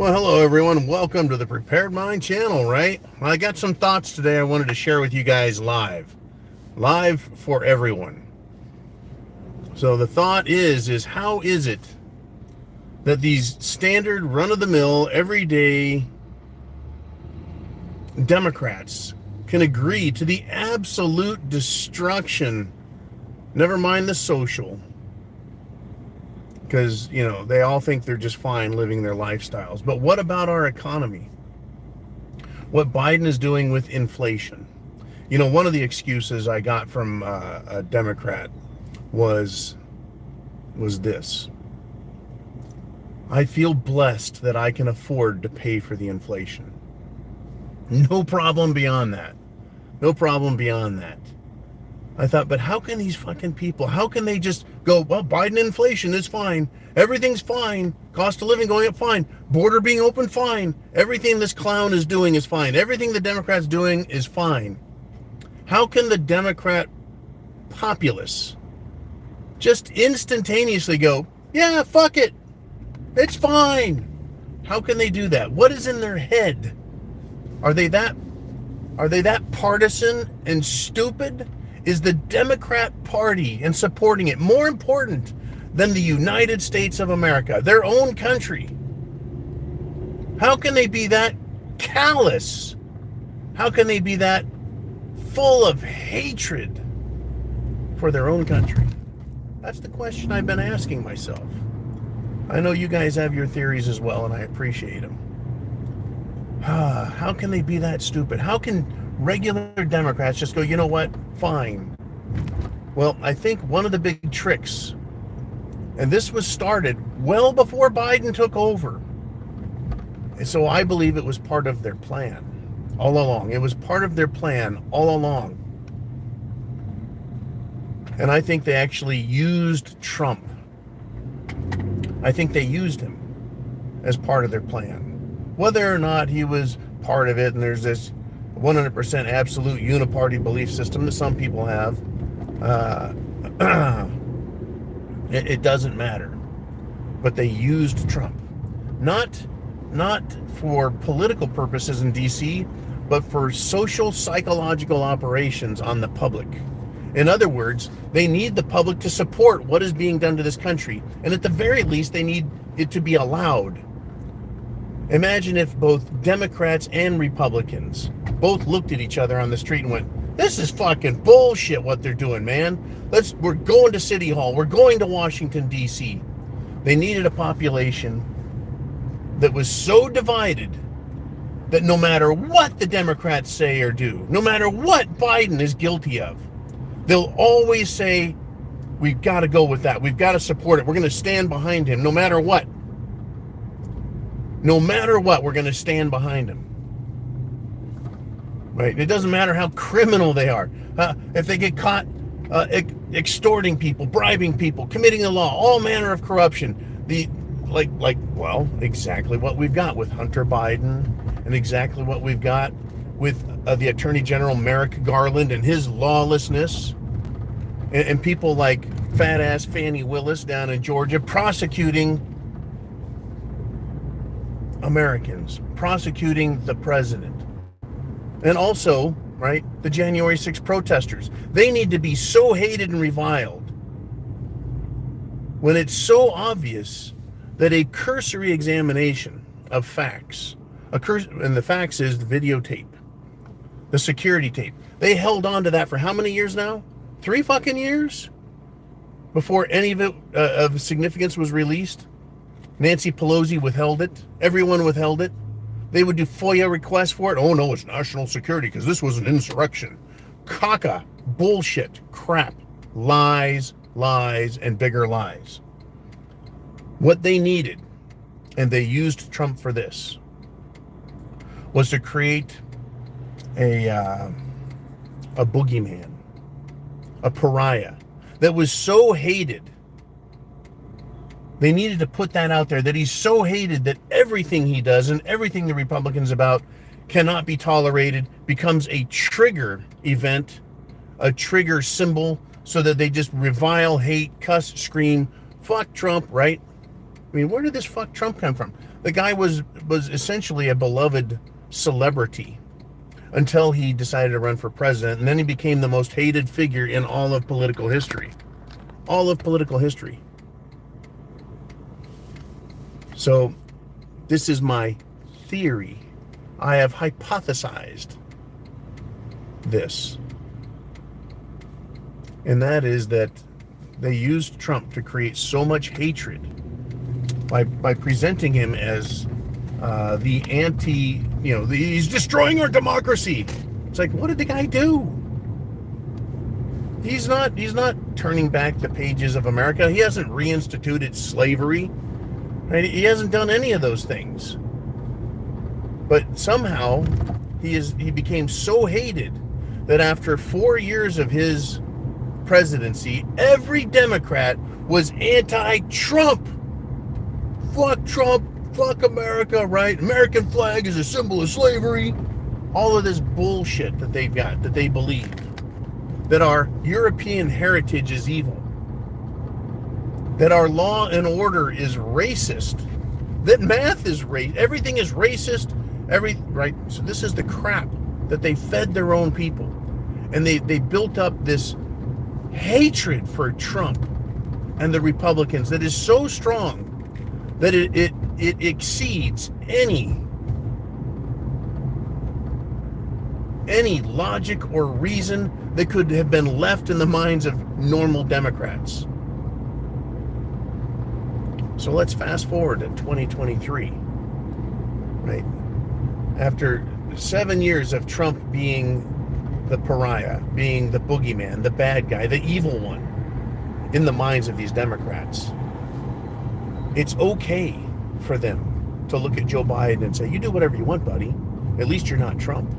Well, hello everyone. Welcome to the Prepared Mind channel, right? I got some thoughts today I wanted to share with you guys live. Live for everyone. So the thought is how is it that these standard run-of-the-mill, everyday Democrats can agree to the absolute destruction, never mind the social, because, they all think they're just fine living their lifestyles. But what about our economy? What Biden is doing with inflation? One of the excuses I got from a Democrat was this. I feel blessed that I can afford to pay for the inflation. No problem beyond that. No problem beyond that. I thought, but how can these fucking people, how can they just go, well, Biden inflation is fine. Everything's fine. Cost of living going up, fine. Border being open, fine. Everything this clown is doing is fine. Everything the Democrats doing is fine. How can the Democrat populace just instantaneously go, yeah, fuck it. It's fine. How can they do that? What is in their head? Are they that partisan and stupid? Is the Democrat Party and supporting it more important than the United States of America, their own country? How can they be that callous? How can they be that full of hatred for their own country? That's the question I've been asking myself. I know you guys have your theories as well, and I appreciate them. How can they be that stupid? How can regular Democrats just go, you know what, fine? Well, I think one of the big tricks, and this was started well before Biden took over, and so I believe it was part of their plan all along. It was part of their plan all along. And I think they actually used Trump. I think they used him as part of their plan. Whether or not he was part of it, and there's this 100% absolute uniparty belief system that some people have, it doesn't matter. But they used Trump. Not for political purposes in D.C., but for social psychological operations on the public. In other words, they need the public to support what is being done to this country. And at the very least, they need it to be allowed. Imagine if both Democrats and Republicans both looked at each other on the street and went, this is fucking bullshit what they're doing, man. We're going to City Hall. We're going to Washington, D.C. They needed a population that was so divided that no matter what the Democrats say or do, no matter what Biden is guilty of, they'll always say, we've got to go with that. We've got to support it. We're going to stand behind him no matter what. No matter what, we're going to stand behind him. Right? It doesn't matter how criminal they are. If they get caught extorting people, bribing people, committing the law, all manner of corruption. Exactly what we've got with Hunter Biden, and exactly what we've got with the Attorney General Merrick Garland and his lawlessness, and people like fat ass Fannie Willis down in Georgia prosecuting Americans, prosecuting the president. And also, right, the January 6th protesters. They need to be so hated and reviled when it's so obvious that a cursory examination of facts, and the facts is the videotape, the security tape. They held on to that for how many years now? 3 fucking years? Before any of it of significance was released? Nancy Pelosi withheld it. Everyone withheld it. They would do FOIA requests for it. Oh no, it's national security because this was an insurrection. Caca, bullshit, crap, lies, and bigger lies. What they needed, and they used Trump for this, was to create a boogeyman, a pariah that was so hated. They needed to put that out there, that he's so hated that everything he does and everything the Republicans about cannot be tolerated, becomes a trigger event, a trigger symbol, so that they just revile, hate, cuss, scream, fuck Trump, right? I mean, where did this fuck Trump come from? The guy was essentially a beloved celebrity until he decided to run for president, and then he became the most hated figure in all of political history. All of political history. So, this is my theory. I have hypothesized this. And that is that they used Trump to create so much hatred by presenting him as the anti, he's destroying our democracy. It's like, what did the guy do? He's not turning back the pages of America. He hasn't reinstituted slavery. Right? He hasn't done any of those things. But somehow he became so hated that after 4 years of his presidency, every Democrat was anti-Trump. Fuck Trump, fuck America, right? American flag is a symbol of slavery. All of this bullshit that they've got, that they believe. That our European heritage is evil. That our law and order is racist. That math is racist. Everything is racist. Right? So this is the crap that they fed their own people. And they built up this hatred for Trump and the Republicans that is so strong that it exceeds any logic or reason that could have been left in the minds of normal Democrats. So let's fast forward to 2023, right? After 7 years of Trump being the pariah, being the boogeyman, the bad guy, the evil one in the minds of these Democrats, it's okay for them to look at Joe Biden and say, you do whatever you want, buddy. At least you're not Trump.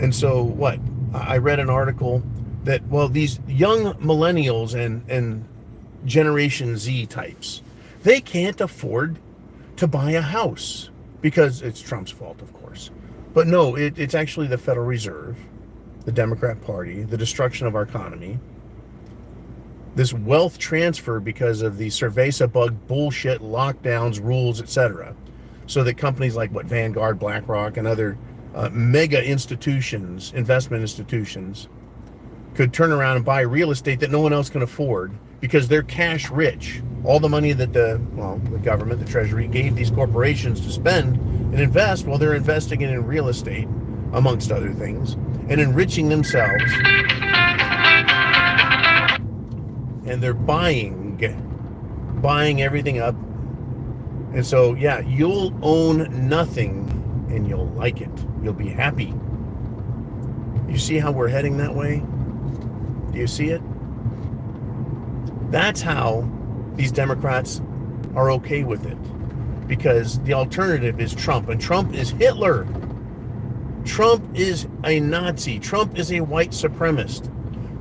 And so what? I read an article that, well, these young millennials and Generation Z types, they can't afford to buy a house because it's Trump's fault, of course. But no, it's actually the Federal Reserve, the Democrat Party, the destruction of our economy, this wealth transfer because of the cerveza bug bullshit, lockdowns, rules, etc. So that companies like Vanguard, BlackRock, and other mega institutions, investment institutions, could turn around and buy real estate that no one else can afford because they're cash rich. All the money that the government, the Treasury, gave these corporations to spend and invest, well, they're investing it in real estate, amongst other things, and enriching themselves. And they're buying everything up. And so, yeah, you'll own nothing and you'll like it. You'll be happy. You see how we're heading that way? Do you see it? That's how these Democrats are okay with it. Because the alternative is Trump. And Trump is Hitler. Trump is a Nazi. Trump is a white supremacist.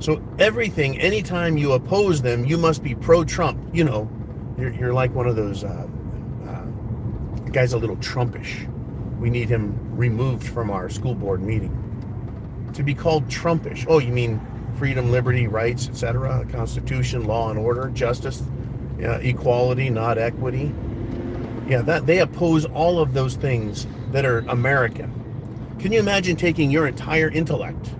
So everything, anytime you oppose them, you must be pro-Trump. You know, you're like one of those, the guy's a little Trumpish. We need him removed from our school board meeting. To be called Trumpish. Oh, you mean freedom, liberty, rights, etc., Constitution, law and order, justice, equality, not equity. Yeah, that they oppose all of those things that are American. Can you imagine taking your entire intellect,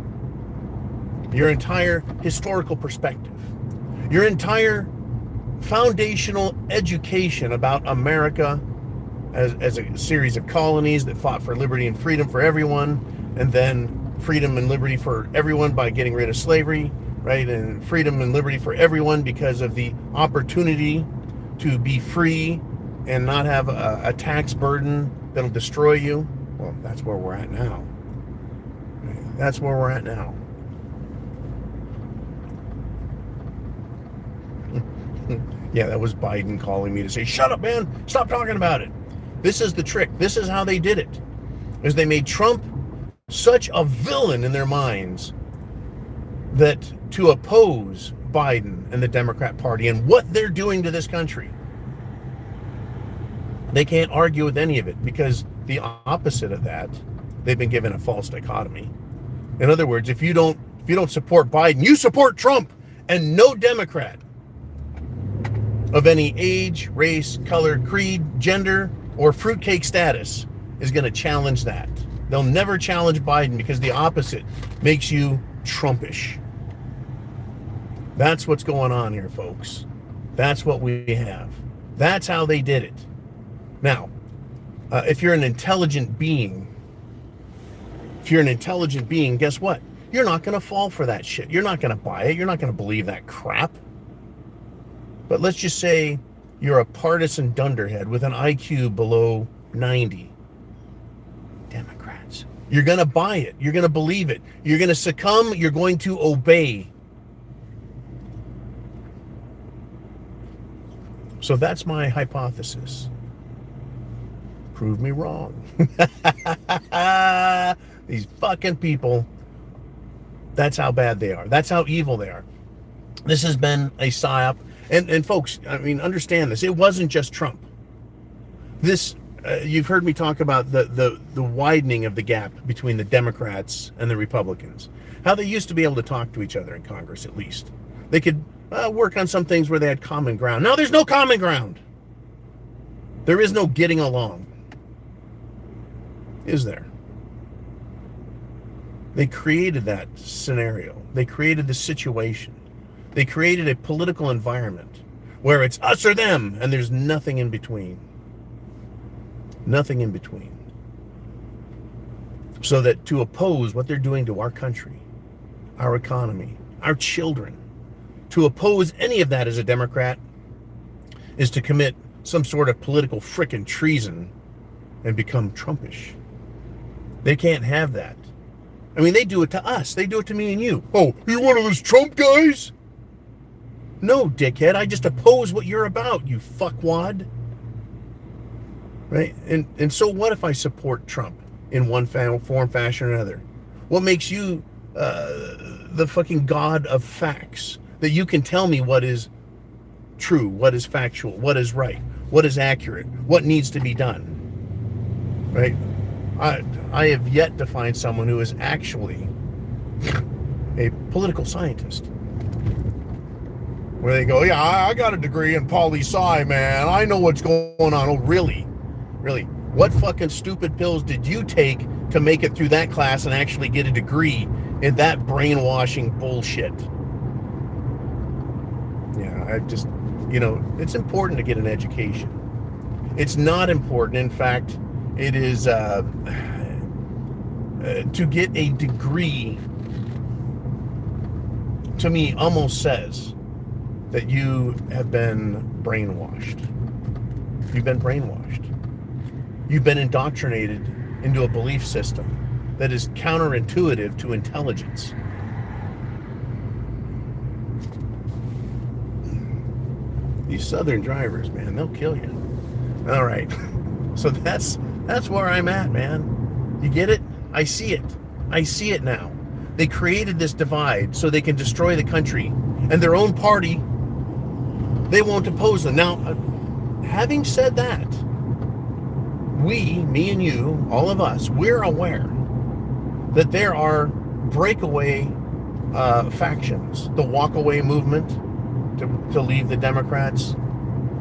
your entire historical perspective, your entire foundational education about America as a series of colonies that fought for liberty and freedom for everyone, and then freedom and liberty for everyone by getting rid of slavery, right? And freedom and liberty for everyone because of the opportunity to be free and not have a tax burden that'll destroy you. Well, that's where we're at now. That's where we're at now. Yeah, that was Biden calling me to say, shut up, man, stop talking about it. This is the trick. This is how they did it. Is they made Trump such a villain in their minds that to oppose Biden and the Democrat Party and what they're doing to this country, they can't argue with any of it, because the opposite of that, they've been given a false dichotomy. In other words, if you don't support Biden, you support Trump and no Democrat. of any age, race, color, creed, gender, or fruitcake status is going to challenge that. They'll never challenge Biden because the opposite makes you Trumpish. That's what's going on here, folks. That's what we have. That's how they did it. Now, if you're an intelligent being, guess what? You're not going to fall for that shit. You're not going to buy it. You're not going to believe that crap. But let's just say you're a partisan dunderhead with an IQ below 90. Democrats. You're going to buy it. You're going to believe it. You're going to succumb. You're going to obey. So that's my hypothesis. Prove me wrong. These fucking people, that's how bad they are. That's how evil they are. This has been a psyop. And folks, I mean, understand this. It wasn't just Trump. This, you've heard me talk about the widening of the gap between the Democrats and the Republicans. How they used to be able to talk to each other in Congress, at least. They could work on some things where they had common ground. Now there's no common ground. There is no getting along. Is there? They created that scenario. They created the situation. They created a political environment where it's us or them, and there's nothing in between. Nothing in between. So that to oppose what they're doing to our country, our economy, our children, to oppose any of that as a Democrat is to commit some sort of political frickin' treason and become Trumpish. They can't have that. I mean, they do it to us. They do it to me and you. Oh, you're one of those Trump guys? No, dickhead. I just oppose what you're about, you fuckwad. Right? And so what if I support Trump in one form, fashion, or another? What makes you the fucking god of facts? That you can tell me what is true, what is factual, what is right, what is accurate, what needs to be done. Right? I have yet to find someone who is actually a political scientist. Where they go, yeah, I got a degree in poli-sci, man. I know what's going on. Oh, really? Really? What fucking stupid pills did you take to make it through that class and actually get a degree in that brainwashing bullshit? Yeah, I just, it's important to get an education. It's not important. In fact, it is to get a degree, to me, almost says that you have been brainwashed. You've been brainwashed. You've been indoctrinated into a belief system that is counterintuitive to intelligence. These southern drivers, man, they'll kill you. All right. So that's where I'm at, man. You get it? I see it. I see it now. They created this divide so they can destroy the country. And their own party, they won't oppose them. Now, having said that, we, me and you, all of us, we're aware that there are breakaway factions. The walkaway movement to leave the Democrats.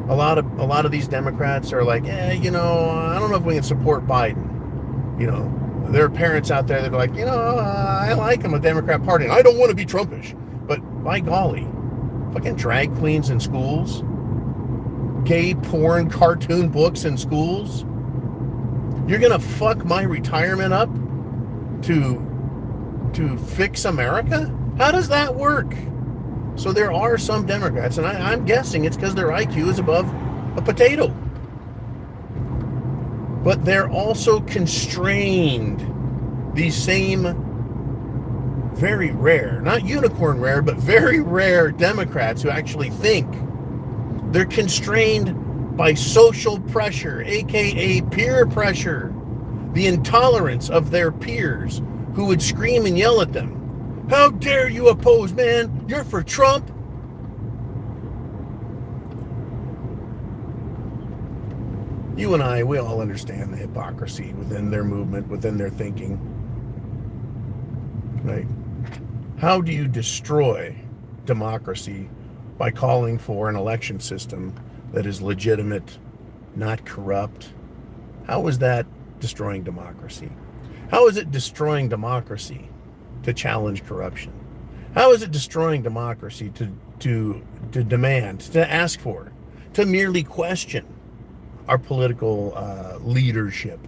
A lot of these Democrats are like, I don't know if we can support Biden. There are parents out there that are like, I like him, a Democrat Party, and I don't want to be Trumpish. But by golly, fucking drag queens in schools, gay porn cartoon books in schools. You're gonna fuck my retirement up to fix America? How does that work? So there are some Democrats, and I'm guessing it's because their IQ is above a potato. But they're also constrained. These same very rare, not unicorn rare, but very rare Democrats who actually think, they're constrained by social pressure, aka peer pressure, the intolerance of their peers who would scream and yell at them. How dare you oppose, man? You're for Trump. You and I, we all understand the hypocrisy within their movement, within their thinking. Right? How do you destroy democracy by calling for an election system that is legitimate, not corrupt. How is that destroying democracy? How is it destroying democracy to challenge corruption? How is it destroying democracy to demand, to ask for, to merely question our political leadership?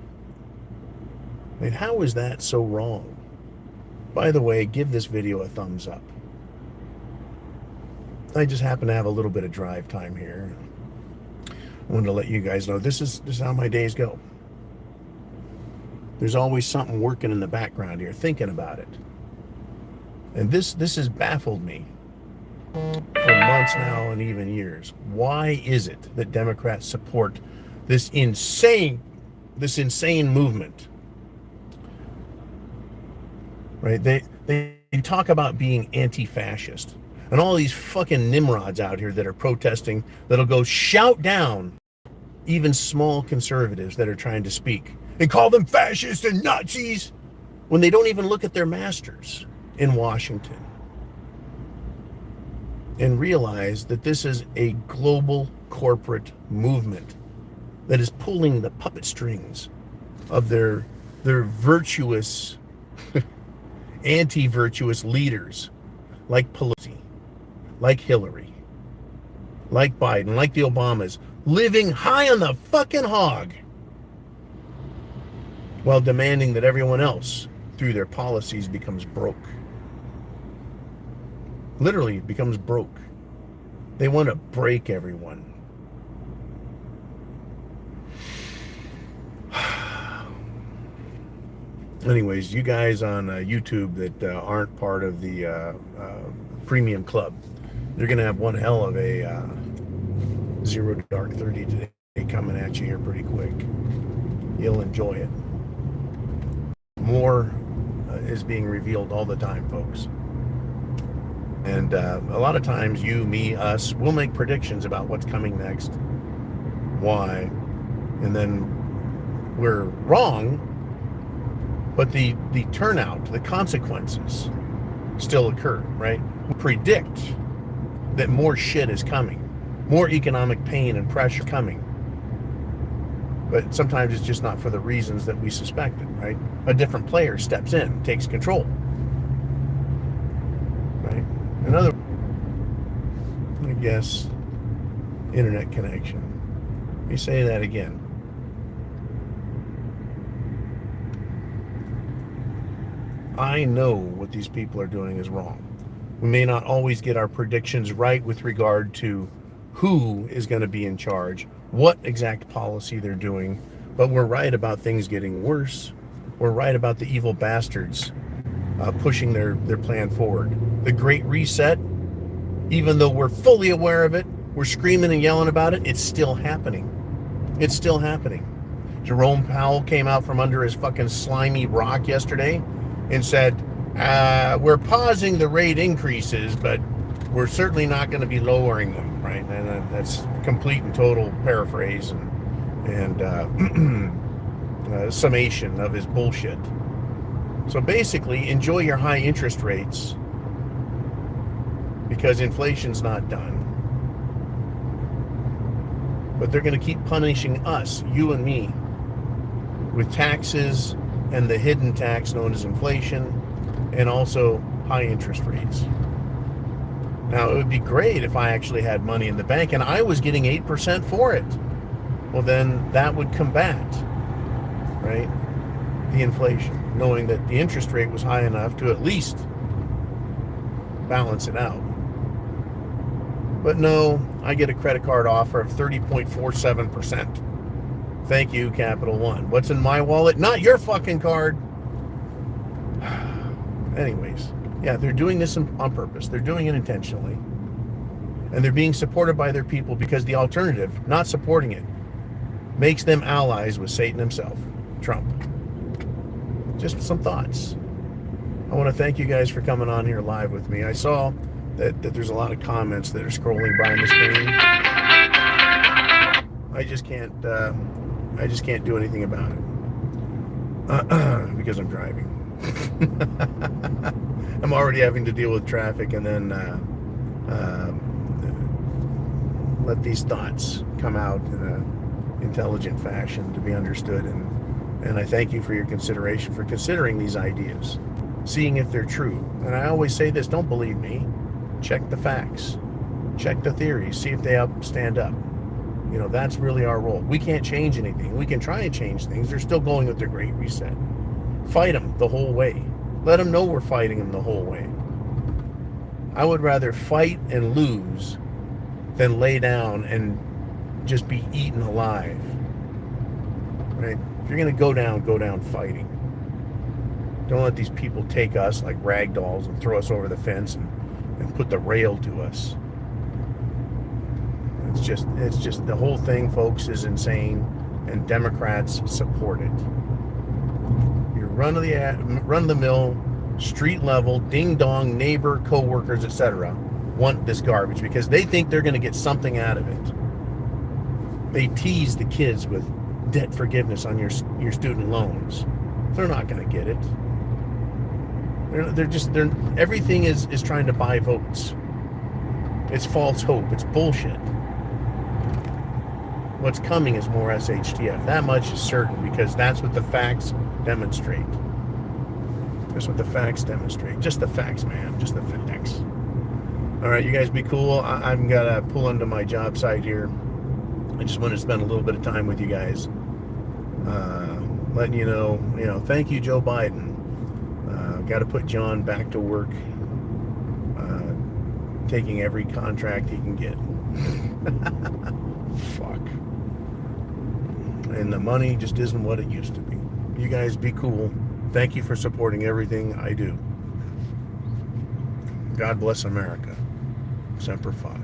I mean, how is that so wrong? By the way, give this video a thumbs up. I just happen to have a little bit of drive time here. I wanted to let you guys know this is how my days go. There's always something working in the background here, thinking about it. And this has baffled me for months now and even years. Why is it that Democrats support this insane movement? Right? They talk about being anti-fascist. And all these fucking nimrods out here that are protesting, that'll go shout down even small conservatives that are trying to speak and call them fascists and Nazis when they don't even look at their masters in Washington and realize that this is a global corporate movement that is pulling the puppet strings of their virtuous, anti-virtuous leaders like Pelosi, like Hillary, like Biden, like the Obamas, living high on the fucking hog while demanding that everyone else, through their policies, becomes broke. Literally becomes broke. They want to break everyone. Anyways, you guys on YouTube that aren't part of the premium club, you're going to have one hell of a 0 to dark 30 today coming at you here pretty quick. You'll enjoy it. More is being revealed all the time, folks. And a lot of times you, me, us, we'll make predictions about what's coming next, why, and then we're wrong, but the turnout, the consequences still occur, right? We predict that more shit is coming, more economic pain and pressure coming. But sometimes it's just not for the reasons that we suspected, right? A different player steps in, takes control, right? Another, I guess, internet connection. Let me say that again. I know what these people are doing is wrong. We may not always get our predictions right with regard to who is going to be in charge, what exact policy they're doing, but we're right about things getting worse. We're right about the evil bastards pushing their plan forward. The Great Reset, even though we're fully aware of it, we're screaming and yelling about it, it's still happening. It's still happening. Jerome Powell came out from under his fucking slimy rock yesterday and said, we're pausing the rate increases, but we're certainly not going to be lowering them, right? And that's complete and total paraphrase and summation of his bullshit. So basically, enjoy your high interest rates because inflation's not done. But they're going to keep punishing us, you and me, with taxes and the hidden tax known as inflation, and also high interest rates. Now, it would be great if I actually had money in the bank and I was getting 8% for it. Well, then that would combat, right, the inflation, knowing that the interest rate was high enough to at least balance it out. But no, I get a credit card offer of 30.47%. Thank you, Capital One. What's in my wallet? Not your fucking card. Anyways, yeah, they're doing this on purpose. They're doing it intentionally. And they're being supported by their people because the alternative, not supporting it, makes them allies with Satan himself, Trump. Just some thoughts. I want to thank you guys for coming on here live with me. I saw that there's a lot of comments that are scrolling by the screen. I just can't do anything about it because I'm driving. I'm already having to deal with traffic and then let these thoughts come out in an intelligent fashion to be understood. And I thank you for your consideration, for considering these ideas, seeing if they're true. And I always say this, don't believe me. Check the facts. Check the theories. See if they stand up. You know, that's really our role. We can't change anything. We can try and change things. They're still going with their Great Reset. Fight them the whole way. Let them know we're fighting them the whole way. I would rather fight and lose than lay down and just be eaten alive. Right? If you're going to go down fighting. Don't let these people take us like rag dolls and throw us over the fence and put the rail to us. It's just the whole thing, folks, is insane, and Democrats support it. Your run-of-the-mill, street-level, ding-dong, neighbor, co-workers, etc. want this garbage because they think they're going to get something out of it. They tease the kids with debt forgiveness on your student loans. They're not going to get it. They're everything is trying to buy votes. It's false hope. It's bullshit. What's coming is more SHTF. That much is certain because that's what the facts demonstrate. That's what the facts demonstrate. Just the facts, man. Just the facts. All right, you guys be cool. I'm going to pull into my job site here. I just want to spend a little bit of time with you guys. Letting you know, thank you, Joe Biden. Got to put John back to work. Taking every contract he can get. Fuck. And the money just isn't what it used to be. You guys be cool. Thank you for supporting everything I do. God bless America. Semper Fi.